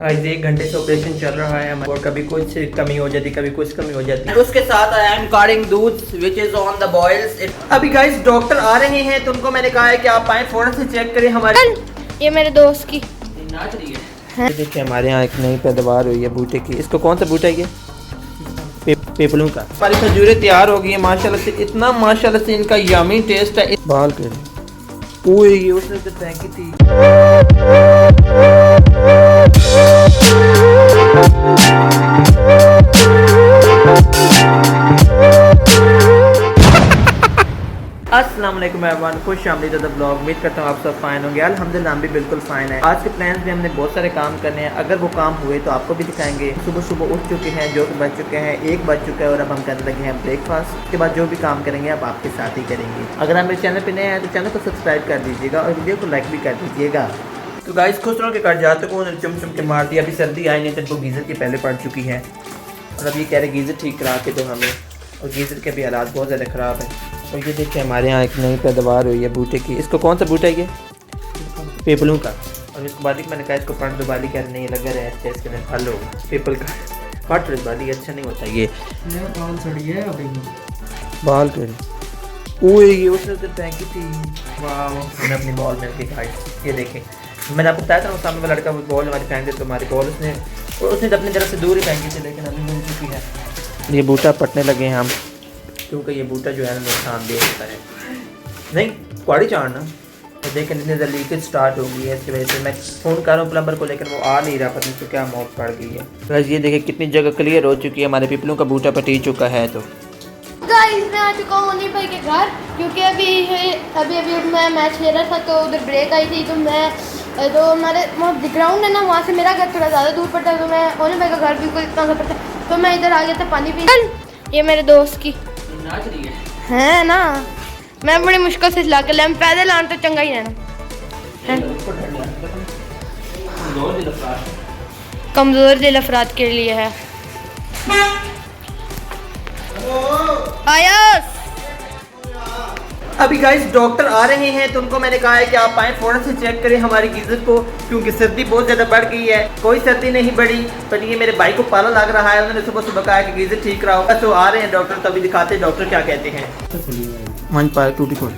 आज 1 घंटे से ऑपरेशन चल रहा है और कभी कुछ कमी हो जाती, कभी कुछ कमी हो जाती है। उसके साथ आई एम कार्डिंग दूध which is on the boils. अभी गाइस डॉक्टर आ रहे हैं, तो उनको मैंने कहा है कि आप आए फौरन से चेक करें हमारे। ये मेरे दोस्त की नाच रही है। देखिए हमारे यहाँ एक नई पैदावार हुई है बूटे की। इसको कौन सा बूटा है ये? पेपलों का। हमारी खजूरें तैयार हो गई है माशाल्लाह से। इतना माशाल्लाह से इनका यमी टेस्ट है। बाल के ओए ये उसने तो फेंकी थी। अस्सलाम वालेकुम एवरीवन, खुश आमदीद ब्लॉग। उम्मीद करता हूँ आप सब फाइन होंगे। अल्हम्दुलिल्लाह हम भी बिल्कुल फाइन है। आज के प्लान्स में हमने बहुत सारे काम करने हैं। अगर वो काम हुए तो आपको भी दिखाएंगे। सुबह सुबह उठ चुके हैं, जो बज चुके हैं 1 बज चुका है और अब हम करने लगे हैं ब्रेकफास्ट। उसके बाद जो भी काम करेंगे अब आपके साथ ही करेंगे। अगर आप मेरे चैनल पर नए हैं तो चैनल को सब्सक्राइब कर दीजिएगा और वीडियो को लाइक भी कर दीजिएगा। तो गाइस खुसरों के कट जाते को उन्होंने चुम चुम के मार दिया। अभी सर्दी आई नहीं तो गीज़र की पहले पड़ चुकी है और अब ये कह रहे गीज़र ठीक करा के दो हमें, और गीज़र के भी हालात बहुत ज़्यादा ख़राब है। और ये देखिए हमारे यहाँ एक नई पैदावार हुई है बूटे की। इसको कौन सा बूटा है ये? पेपलों का। और इसको बालिक मैंने कहा इसको पट दो, बाली कर नहीं लगा रहा है इसके अंदर फल हो पीपल का पट बाली अच्छा नहीं होता ये। बाल सड़ी है अभी बाल कर ओए ये उसने तो फेंकी थी। वाह हमने अपनी बॉल में के खाई। ये देखें मैंने आपको बताया था सामने वाला लड़का बॉल हमारी फेंक दे तो हमारी बॉल उसने तो अपनी तरफ से दूर ही फेंकी थी, लेकिन अभी मिल चुकी है। ये बूटा पटने लगे हैं हम, क्योंकि ये बूटा जो है ना नुकसान दे देता है। नहीं कुआड़ी चाड़ना तो देखें इतनी ज़्यादा लीकेज स्टार्ट हो गई है। इसकी वजह से मैं फ़ोन कर रहा हूँ प्लम्बर को, लेकिन वो आ नहीं रहा, पता नहीं तो क्या मौत पड़ गई है। बस ये देखें कितनी जगह क्लियर हो चुकी है, हमारे पीपलों का बूटा पटी चुका है। तो गाइस मैं आ चुका हूँ अनिल भाई के घर, क्योंकि अभी मैं मैच खेल रहा था तो उधर ब्रेक आई थी। तो मैं तो हमारे ग्राउंड है ना, वहाँ से मेरा घर थोड़ा ज़्यादा दूर पड़ता है, तो मैं अनिल भाई का घर बिल्कुल इतना सा पड़ता है। तो मैं इधर आ गया था पानी पी। ये मेरे दोस्त की नाच रही है ना। मैं बड़ी मुश्किल से चला के लाया, पैदल आना तो चंगा ही रहना। कमज़ोर दिल अफराद के लिए है। आयस अभी गाइस डॉक्टर आ रहे हैं, तो उनको मैंने कहा है कि आप आए फौरन से चेक करें हमारी गीज़र को, क्योंकि सर्दी बहुत ज़्यादा बढ़ गई है। कोई सर्दी नहीं बढ़ी, पर ये मेरे भाई को पाला लग रहा है। उन्होंने सुबह सुबह कहा कि गीज़र ठीक कराओ। तो आ रहे हैं डॉक्टर, तभी दिखाते हैं डॉक्टर क्या कहते हैं। मन पार टूटी खोल।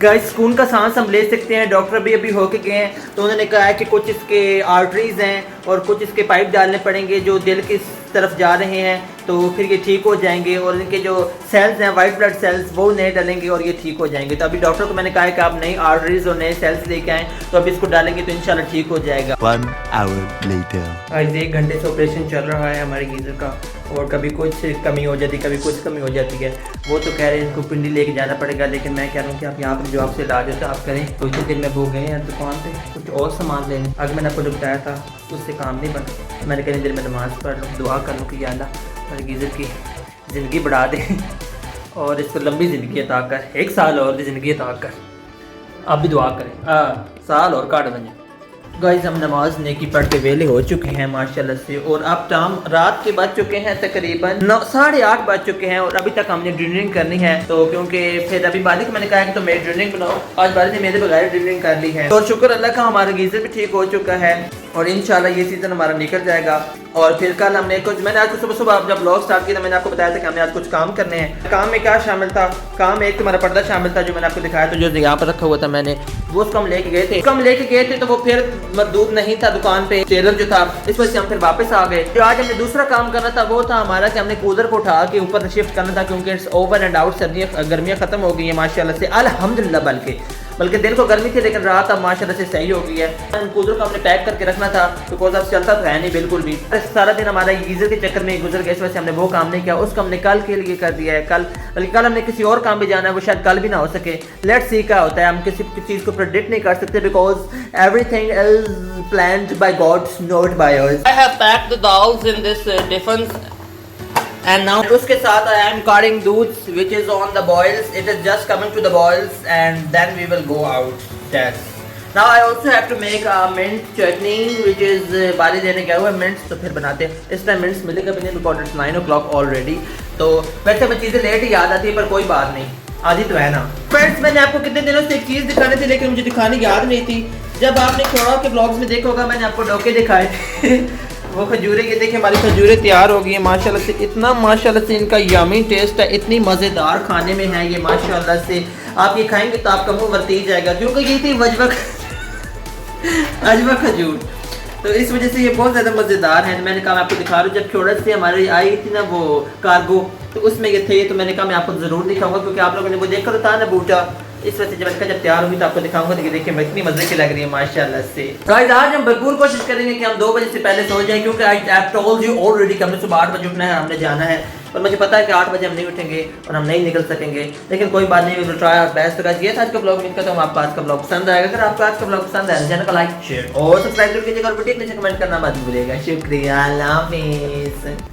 गाइस सुकून का सांस हम ले सकते हैं। डॉक्टर भी अभी होके गए हैं, तो उन्होंने कहा है कि कुछ इसके आर्टरीज हैं और कुछ इसके पाइप डालने पड़ेंगे जो दिल की तरफ जा रहे हैं, तो फिर ये ठीक हो जाएंगे। और इनके जो सेल्स हैं वाइट ब्लड सेल्स वो नए डालेंगे और ये ठीक हो जाएंगे। तो अभी डॉक्टर को मैंने कहा है कि आप नई आर्टरीज और नए सेल्स लेके आएँ, तो अब इसको डालेंगे तो इंशाल्लाह ठीक हो जाएगा। 1 hour later. आज 1 घंटे से ऑपरेशन चल रहा है हमारे गीज़र का, और कभी कुछ कमी हो जाती, कभी कुछ कमी हो जाती है। वो तो कह रहे हैं इनको पिंडी लेके जाना पड़ेगा, लेकिन मैं कह रहा हूँ कि आप यहाँ पर जो आपसे इलाज होता है आप करें। कुछ दिन में वो गए हैं दुकान पे कुछ और सामान लेने। अगर मैंने आपको जो बताया था उससे काम नहीं बना। मैंने कहीं देर में नमाज़ पढ़ लूँ, दुआ कर लूँ कि या अल्लाह हमारे गीज़र की ज़िंदगी बढ़ा दे और इसको लंबी ज़िंदगी अता कर, 1 साल और भी ज़िंदगी अता कर। आप भी दुआ करें साल और काट बने। गाइस हम नमाज नेकी पढ़ के वेले हो चुके हैं माशाल्लाह से, और अब टाइम रात के बज चुके हैं तकरीबन 8:30 बज चुके हैं, और अभी तक हमने ड्रिलिंग करनी है। तो क्योंकि फिर अभी बालिक मैंने कहा कि तो मेरी ड्रिलिंग बनाओ, आज बालिक ने मेरे बगैर ड्रिलिंग कर ली है। तो शुक्र अल्लाह का हमारा गीज़र भी ठीक हो चुका है और इंशाल्लाह ये सीज़न हमारा निकल जाएगा। और फिर कल हमने कुछ, मैंने आज सुबह सुबह जब ब्लॉग स्टार्ट किया था मैंने आपको बताया था कि हमने आज कुछ काम करने हैं। काम में क्या शामिल था? काम में एक हमारा पर्दा शामिल था जो मैंने आपको दिखाया था, जो यहाँ पर रखा हुआ था मैंने, वो उसको हम लेके गए थे। तो वो फिर मौजूद नहीं था दुकान पे, टेलर जो था, इस वजह से हम फिर वापस आ गए। जो आज हमने दूसरा काम करना था वो था हमारा कि हमने कूलर को उठा के ऊपर शिफ्ट करना था, क्योंकि इट्स ओवर एंड आउट, सर्दियाँ गर्मियाँ खत्म हो गई है माशाल्लाह से अल्हम्दुलिल्लाह। बल्कि दिन को गर्मी थी लेकिन रात अब माशाल्लाह से सही हो गई है। कूलर को हमने पैक करके रखना था, बिकॉज अब चलता तो है नहीं बिल्कुल भी। सारा दिन हमारा गीज़र के चक्कर में गुजर गया, इस वजह से हमने वो काम नहीं किया। उसको हमने कल के लिए कर दिया है। कल हमने किसी और काम पे जाना है, वो शायद कल भी ना हो सके। लेट्स सी क्या होता है। हम किसी चीज़ को प्रेडिक्ट नहीं कर सकते, because everything is planned by God, not by us. I have packed the dals in this defence and now उसके साथ I am cutting दूध which is on the boils. It is just coming to the boils and then we will go out. Yes. Now I also have to make a mint chutney which is बारी देने गया हुआ है mints, तो फिर बनाते हैं। इस टाइम मिंट्स मिलेगा भी नहीं, because it's 9 o'clock already। तो वैसे हमें चीज़ें लेट ही याद आती है, पर कोई बात नहीं। आदि तो है ना। फ्रेंड्स मैंने आपको कितने दिनों से एक चीज़ दिखानी थी लेकिन मुझे दिखाने की याद नहीं थी। जब आपने छोड़ा के ब्लॉग्स में देखा होगा मैंने आपको डोके दिखाए थे वो खजूरें, ये देखिए हमारी खजूरें तैयार हो गई हैं माशाल्लाह से। इतना माशाल्लाह से इनका यमी टेस्ट है, इतनी मज़ेदार खाने में है ये माशाल्लाह से। आप ये खाएंगे तो आपका मुँह वर्तीज जाएगा, क्योंकि ये थी अजवा खजूर, तो इस वजह से ये बहुत ज़्यादा मज़ेदार है। मैंने कहा मैं आपको दिखा रहा हूँ। जब छोड़ा से हमारी आई थी ना वो कार्गो, तो उसमें ये थे, तो मैंने कहा मैं आपको ज़रूर दिखाऊंगा क्योंकि आप लोगों ने वो देखा था ना बूटा, इस वजह से जब इसका जब तैयार होगी तो आपको दिखाऊंगा। तो देखिए इतनी मज़े की लग रही है माशाल्लाह से। गाइस आज हम भरपूर कोशिश करेंगे कि हम 2 बजे से पहले सो जाएं, क्योंकि I have told you already कि हमने सुबह 8 बजे उठना है, हमने जाना है। और मुझे पता है कि 8 बजे हम नहीं उठेंगे और हम नहीं निकल सकेंगे, लेकिन कोई बात नहीं, we will try our best. तो गाइस ये था आज का ब्लॉग, उम्मीद करता हूं आपको आज का ब्लॉग पसंद आएगा। अगर आपको आज का ब्लॉग पसंद आया तो चैनल को लाइक शेयर और सब्सक्राइब करके वीडियो नीचे कमेंट करना मत भूलिएगा। शुक्रिया, अल्लाह हाफिज़।